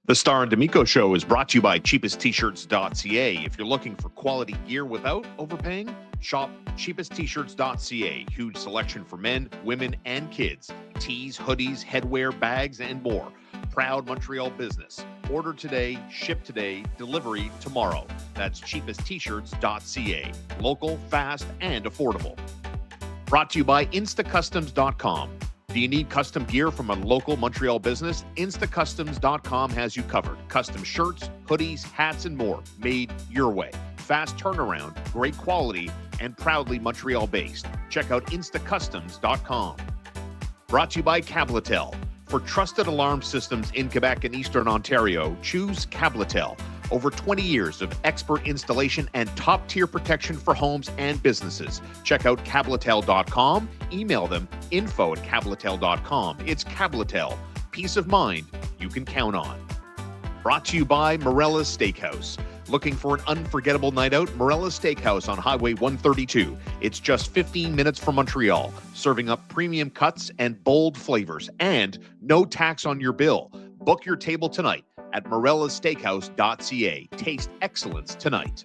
The Starr and D'Amico Show is brought to you by cheapesttshirts.ca. If you're looking for quality gear without overpaying, shop cheapesttshirts.ca. Huge selection for men, women, and kids. Tees, hoodies, headwear, bags, and more. Proud Montreal business. Order today, ship today, delivery tomorrow. That's cheapesttshirts.ca. Local, fast, and affordable. Brought to you by instacustoms.com. Do you need custom gear from a local Montreal business? Instacustoms.com has you covered. Custom shirts, hoodies, hats, and more made your way. Fast turnaround, great quality, and proudly Montreal-based. Check out instacustoms.com. Brought to you by Cabletel. For trusted alarm systems in Quebec and Eastern Ontario, choose Cabletel. Over 20 years of expert installation and top-tier protection for homes and businesses. Check out Cabletel.com. Email them info@Cabletel.com. It's Cabletel. Peace of mind you can count on. Brought to you by Morella's Steakhouse. Looking for an unforgettable night out? Morella's Steakhouse on Highway 132. It's just 15 minutes from Montreal, serving up premium cuts and bold flavors, and no tax on your bill. Book your table tonight at morellassteakhouse.ca. Taste excellence tonight.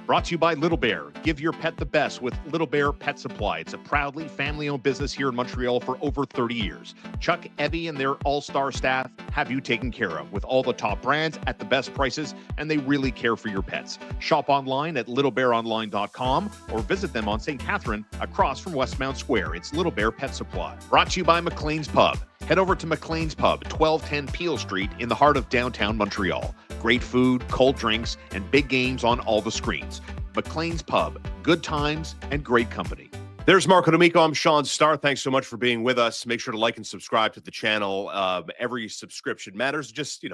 Brought to you by Little Bear. Give your pet the best with Little Bear Pet Supply. It's a proudly family-owned business here in Montreal for over 30 years. Chuck, Evie, and their all-star staff have you taken care of with all the top brands at the best prices, and they really care for your pets. Shop online at littlebearonline.com or visit them on St. Catherine across from Westmount Square. It's Little Bear Pet Supply. Brought to you by McLean's Pub. Head over to McLean's Pub, 1210 Peel Street in the heart of downtown Montreal. Great food, cold drinks, and big games on all the screens. McLean's Pub, good times and great company. There's Marco D'Amico. I'm Shaun Starr. Thanks so much for being with us. Make sure to like and subscribe to the channel. Every subscription matters. Just,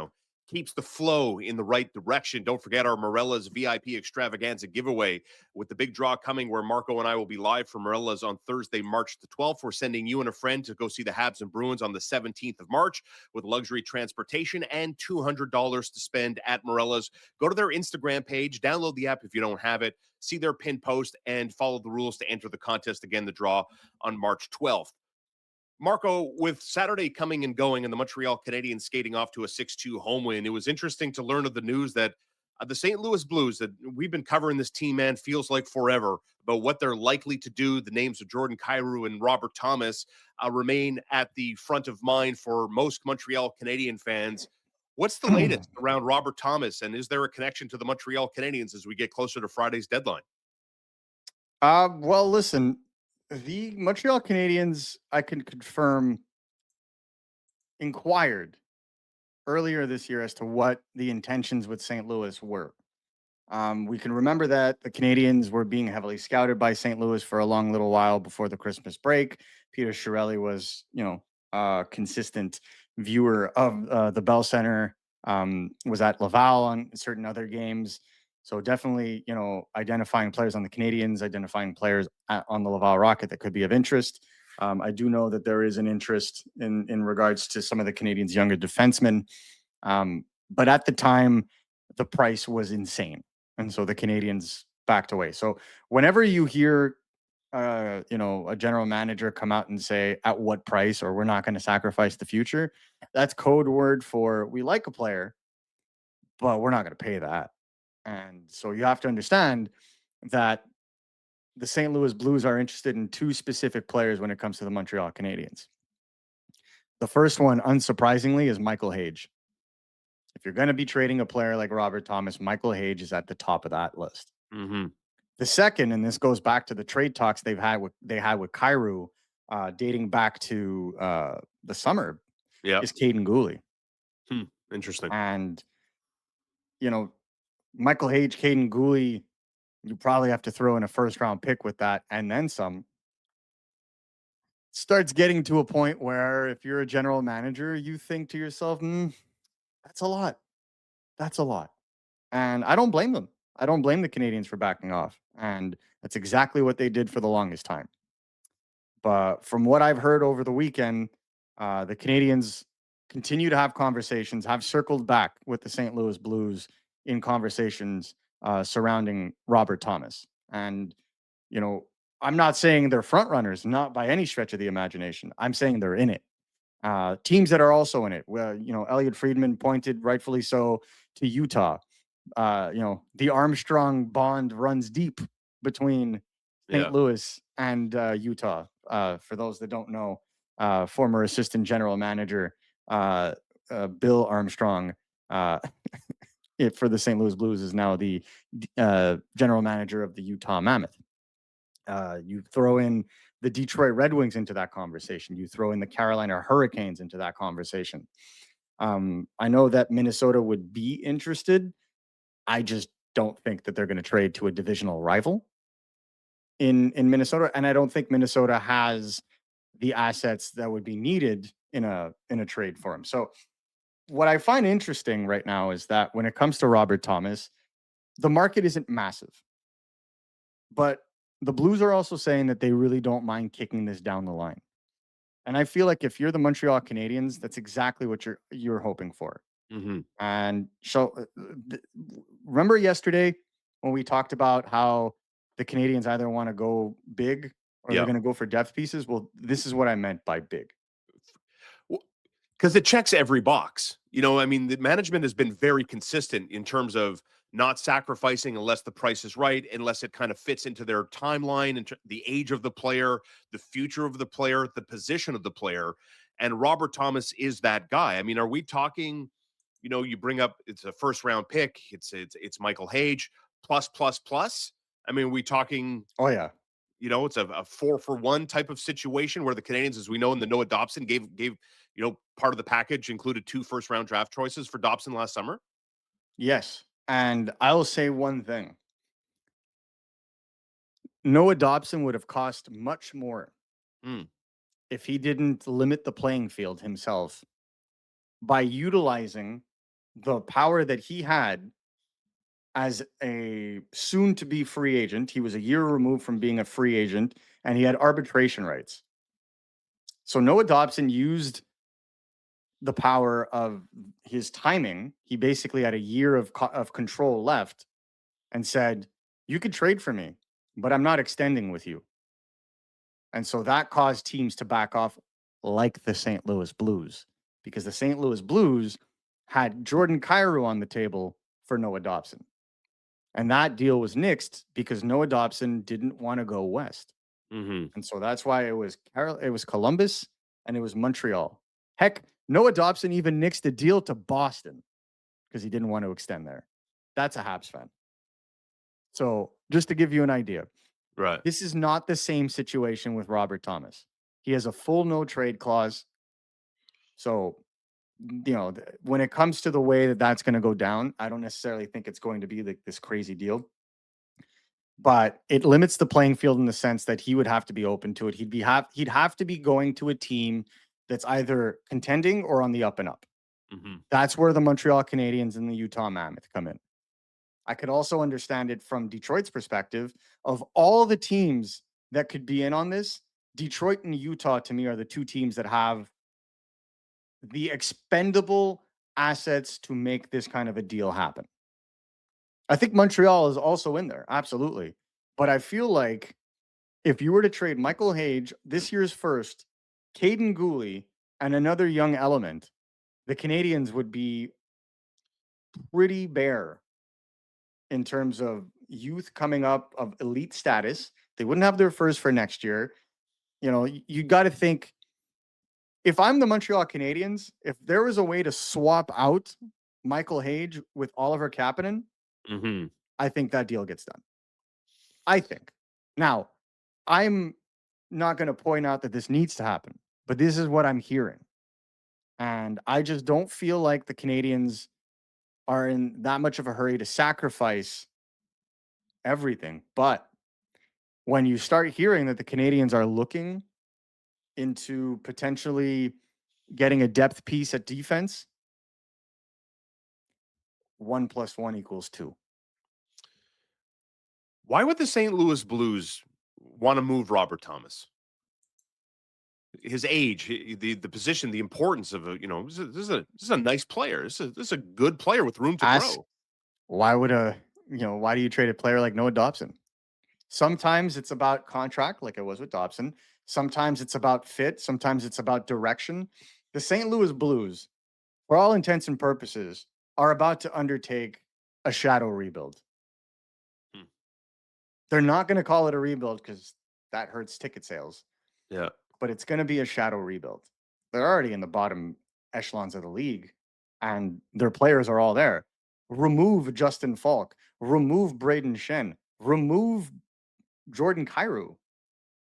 keeps the flow in the right direction. Don't forget our Morella's VIP Extravaganza giveaway with the big draw coming where Marco and I will be live from Morella's on Thursday, March the 12th. We're sending you and a friend to go see the Habs and Bruins on the 17th of March with luxury transportation and $200 to spend at Morella's. Go to their Instagram page, download the app if you don't have it, see their pin post, and follow the rules to enter the contest. Again, the draw on March 12th. Marco, with Saturday coming and going and the Montreal Canadiens skating off to a 6-2 home win, it was interesting to learn of the news that the St. Louis Blues, that we've been covering this team, man, feels like forever, about what they're likely to do. The names of Jordan Kyrou and Robert Thomas remain at the front of mind for most Montreal Canadian fans. What's the latest around Robert Thomas, and is there a connection to the Montreal Canadiens as we get closer to Friday's deadline? Well, listen, the Montreal Canadiens, I can confirm, inquired earlier this year as to what the intentions with St. Louis were. We can remember that the Canadiens were being heavily scouted by St. Louis for a long little while before the Christmas break. Peter Chiarelli was, a consistent viewer of the Bell Center, was at Laval on certain other games. So definitely, identifying players on the Canadiens, identifying players on the Laval Rocket that could be of interest. I do know that there is an interest in regards to some of the Canadiens' younger defensemen. But at the time, the price was insane. And so the Canadiens backed away. So whenever you hear, a general manager come out and say, at what price, or we're not going to sacrifice the future, that's code word for we like a player, but we're not going to pay that. And so you have to understand that the St. Louis Blues are interested in two specific players when it comes to the Montreal Canadiens. The first one, unsurprisingly, is Michael Hage. If you're going to be trading a player like Robert Thomas, Michael Hage is at the top of that list. Mm-hmm. The second, and this goes back to the trade talks they had with Kyrou, dating back to the summer, is Kaiden Guhle. Interesting. And, Michael Hage, Kaiden Guhle, you probably have to throw in a first-round pick with that and then some. Starts getting to a point where if you're a general manager, you think to yourself, that's a lot. That's a lot. And I don't blame them. I don't blame the Canadiens for backing off. And that's exactly what they did for the longest time. But from what I've heard over the weekend, the Canadiens continue to have conversations, have circled back with the St. Louis Blues in conversations surrounding Robert Thomas. And, I'm not saying they're front runners, not by any stretch of the imagination. I'm saying they're in it. Teams that are also in it. Well, Elliot Friedman pointed rightfully so to Utah. The Armstrong bond runs deep between St. Yeah. Louis and Utah. For those that don't know, former assistant general manager Bill Armstrong for the St. Louis Blues is now the general manager of the Utah Mammoth. You throw in the Detroit Red Wings into that conversation. You throw in the Carolina Hurricanes into that conversation. I know that Minnesota would be interested. I just don't think that they're going to trade to a divisional rival in Minnesota, and I don't think Minnesota has the assets that would be needed in a trade for him. So what I find interesting right now is that when it comes to Robert Thomas, the market isn't massive. But the Blues are also saying that they really don't mind kicking this down the line. And I feel like if you're the Montreal Canadiens, that's exactly what you're hoping for. Mm-hmm. And so remember yesterday when we talked about how the Canadiens either want to go big or they're going to go for depth pieces? Well, this is what I meant by big. Because it checks every box. The management has been very consistent in terms of not sacrificing unless the price is right, unless it kind of fits into their timeline, and the age of the player, the future of the player, the position of the player. And Robert Thomas is that guy. Are we talking, you bring up it's a first round pick, it's Michael Hage plus. Are we talking? Oh yeah. It's a 4-for-1 type of situation where the Canadiens, as we know, in the Noah Dobson gave part of the package included 2 first-round draft choices for Dobson last summer. Yes, and I will say one thing: Noah Dobson would have cost much more if he didn't limit the playing field himself by utilizing the power that he had as a soon-to-be free agent. He was a year removed from being a free agent, and he had arbitration rights. So Noah Dobson used the power of his timing. He basically had a year of control left and said, you could trade for me, but I'm not extending with you. And so that caused teams to back off, like the St. Louis Blues, because the St. Louis Blues had Jordan Kyrou on the table for Noah Dobson. And that deal was nixed because Noah Dobson didn't want to go west. Mm-hmm. And so that's why it was Columbus and it was Montreal. Heck, Noah Dobson even nixed a deal to Boston because he didn't want to extend there. That's a Habs fan. So just to give you an idea, right? This is not the same situation with Robert Thomas. He has a full no trade clause. So, when it comes to the way that that's going to go down, I don't necessarily think it's going to be like this crazy deal. But it limits the playing field in the sense that he would have to be open to it. He'd have to be going to a team that's either contending or on the up and up. Mm-hmm. That's where the Montreal Canadiens and the Utah Mammoth come in. I could also understand it from Detroit's perspective. Of all the teams that could be in on this, Detroit and Utah, to me, are the 2 teams that have the expendable assets to make this kind of a deal happen. I think Montreal is also in there, absolutely. But I feel like if you were to trade Michael Hage, this year's first, Kaiden Guhle, and another young element, the Canadiens would be pretty bare in terms of youth coming up of elite status. They wouldn't have their first for next year. You got to think, if I'm the Montreal Canadiens, if there was a way to swap out Michael Hage with Oliver Kapanen, I think that deal gets done. I think. Now, I'm not going to point out that this needs to happen, but this is what I'm hearing. And I just don't feel like the Canadiens are in that much of a hurry to sacrifice everything. But when you start hearing that the Canadiens are looking into potentially getting a depth piece at defense, 1 + 1 = 2. Why would the St. Louis Blues want to move Robert Thomas? His age, the position, the importance of this is a nice player. This is a good player with room to grow. Why do you trade a player like Noah Dobson? Sometimes it's about contract, like it was with Dobson. Sometimes it's about fit. Sometimes it's about direction. The St. Louis Blues, for all intents and purposes, are about to undertake a shadow rebuild. Hmm. They're not going to call it a rebuild because that hurts ticket sales. Yeah. But it's going to be a shadow rebuild. They're already in the bottom echelons of the league, and their players are all there. Remove Justin Falk, remove Braden Shen, remove Jordan Kyrou.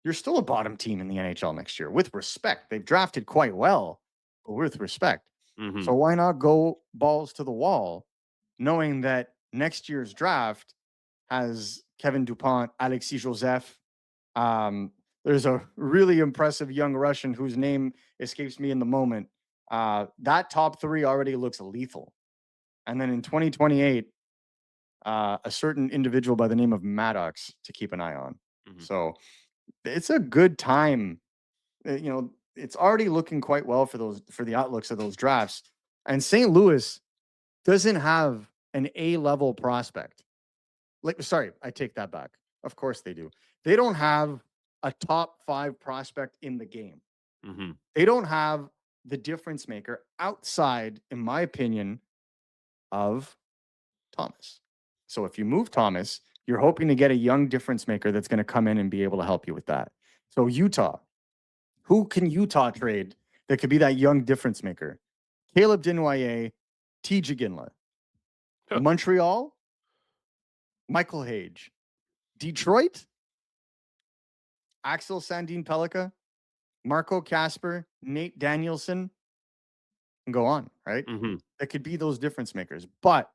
You're still a bottom team in the NHL next year with respect. They've drafted quite well, but with respect. Mm-hmm. So why not go balls to the wall, knowing that next year's draft has Kevin Dupont, Alexis Joseph. There's a really impressive young Russian whose name escapes me in the moment. That top three already looks lethal. And then in 2028, a certain individual by the name of Maddox to keep an eye on. Mm-hmm. So it's a good time. It's already looking quite well for the outlooks of those drafts. And St. Louis doesn't have an A-level prospect. Sorry, I take that back. Of course they do. They don't have a top 5 prospect in the game. Mm-hmm. They don't have the difference maker outside, in my opinion, of Thomas. So if you move Thomas, you're hoping to get a young difference maker that's going to come in and be able to help you with that. So Utah, who can Utah trade that could be that young difference maker? Caleb Desnoyers, T.J. Ginla. Huh. Montreal, Michael Hage. Detroit, Axel Sandin Pellikka, Marco Casper, Nate Danielson, and go on, right? Mm-hmm. That could be those difference makers. But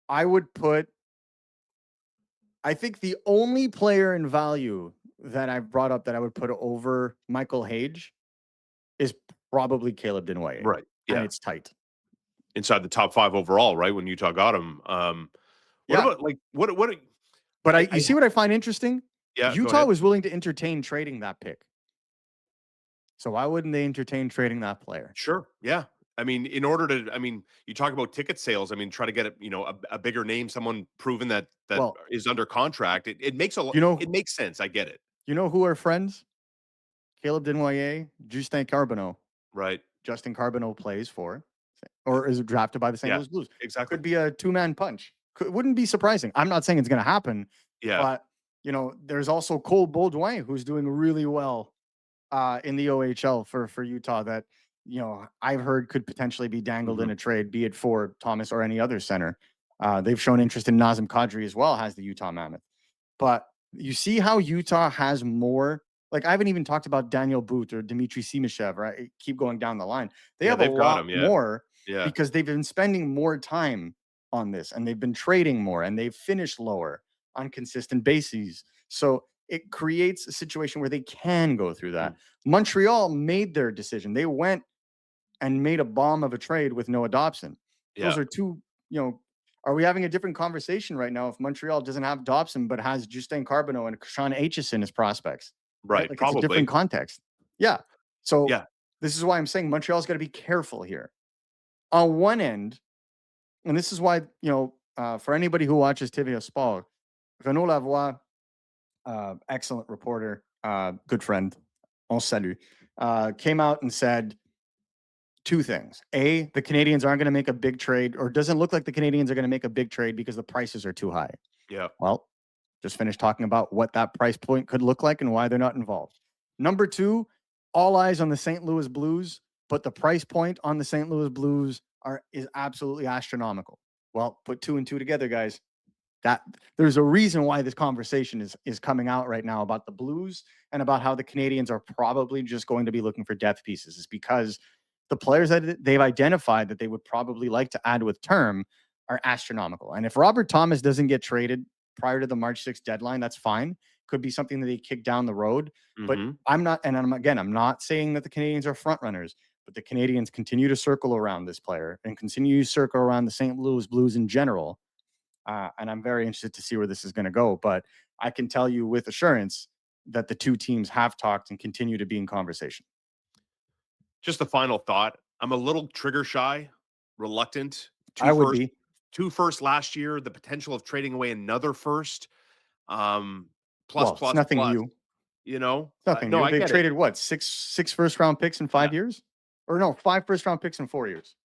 I think the only player in value that I've brought up that I would put over Michael Hage is probably Caleb Desnoyers. Right. Yeah. And it's tight. Inside the top 5 overall, right? When Utah got him. What about what? But you see what I find interesting? Yeah. Utah was willing to entertain trading that pick. So why wouldn't they entertain trading that player? Sure. Yeah. I mean, you talk about ticket sales. I mean, try to get a bigger name, someone proven that is under contract. It makes it makes sense. I get it. You know who are friends? Caleb Desnoyers, Justin Carbonneau. Right. Justin Carbonneau plays for, or is drafted by the St. Louis Blues. Exactly. Could be a 2-man punch. Wouldn't be surprising. I'm not saying it's going to happen. Yeah. But, there's also Cole Baudouin, who's doing really well in the OHL for Utah that, I've heard could potentially be dangled in a trade, be it for Thomas or any other center. They've shown interest in Nazem Kadri as well, has the Utah Mammoth. But you see how Utah has more. Like, I haven't even talked about Daniel Boot or Dmitry Simashev, right? Keep going down the line. They have a lot more because they've been spending more time on this and they've been trading more and they've finished lower on consistent bases. So it creates a situation where they can go through that. Montreal made their decision. They went and made a bomb of a trade with Noah Dobson. Those are two, are we having a different conversation right now if Montreal doesn't have Dobson but has Justin Carbonneau and Sean Aitchison as prospects? Right. Like, probably. it's a different context. Yeah. So this is why I'm saying Montreal's got to be careful here. On one end, and this is why, for anybody who watches TVA Sport, Renaud Lavoie, excellent reporter, good friend, on salue, came out and said two things. A, the Canadiens aren't going to make a big trade, or doesn't look like the Canadiens are going to make a big trade because the prices are too high. Yeah. Well, just finished talking about what that price point could look like and why they're not involved. Number two, all eyes on the St. Louis Blues, but the price point on the St. Louis Blues is absolutely astronomical. Well, put 2 and 2 together, guys. That there's a reason why this conversation is coming out right now about the Blues and about how the Canadiens are probably just going to be looking for depth pieces. Is because the players that they've identified that they would probably like to add with term are astronomical. And if Robert Thomas doesn't get traded prior to the March 6th deadline, that's fine. Could be something that they kick down the road. But I'm not saying that the Canadiens are front runners, but the Canadiens continue to circle around this player and continue to circle around the St. Louis Blues in general. And I'm very interested to see where this is going to go. But I can tell you with assurance that the two teams have talked and continue to be in conversation. Just a final thought. I'm a little trigger shy, reluctant. I would be. 2 firsts last year, the potential of trading away another first. It's nothing new. You know? Nothing new. They've traded what? Six first round picks in 5 years? or no, 5 first-round picks in 4 years.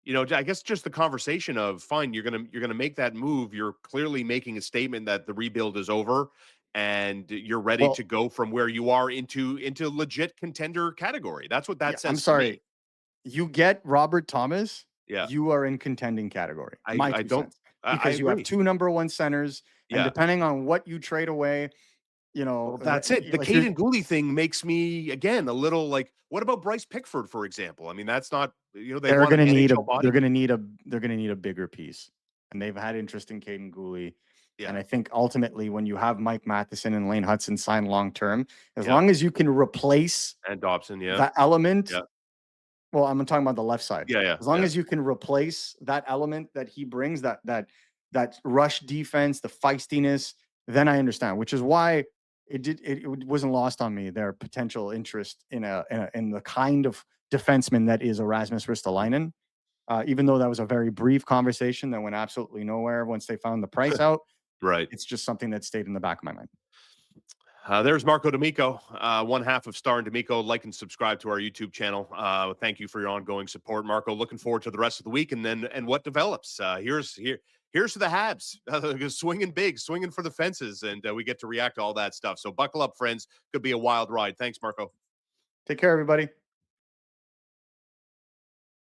I guess just the conversation of fine, you're gonna make that move. You're clearly making a statement that the rebuild is over and you're ready to Well, go from where you are into legit contender category. That's what yeah, that I'm says to me. sorry. You get Robert Thomas, Yeah. you are in contending category. My I 2 don't cents. I Because you have agree. 2 number 1 centers, and Yeah. depending on what you trade away, Well, that's it. The like you're Kaiden Guhle thing makes me again a little like, what about Bryce Pickford, for example? I mean, that's not they they're want an gonna need a NHL body. they're gonna need a bigger piece. And they've had interest in Caden Guhle. And Yeah. I think ultimately when you have Mike Matheson and Lane Hudson sign long term, as Yeah. long as you can replace And Dobson, yeah. that element. Yeah. Well, I'm talking about the left side. Yeah, yeah, As long yeah. as you can replace that element that he brings, that rush defense, the feistiness, then I understand. Which is why it wasn't lost on me their potential interest in the kind of defenseman that is Erasmus Ristolainen. Even though that was a very brief conversation that went absolutely nowhere once they found the price out, Right. it's just something that stayed in the back of my mind. There's Marco D'Amico, one half of Starr and D'Amico. Like and subscribe to our YouTube channel. Thank you for your ongoing support, Marco. Looking forward to the rest of the week and what develops. Here's to the Habs, swinging big, swinging for the fences, and we get to react to all that stuff. So buckle up, friends. Could be a wild ride. Thanks, Marco. Take care, everybody.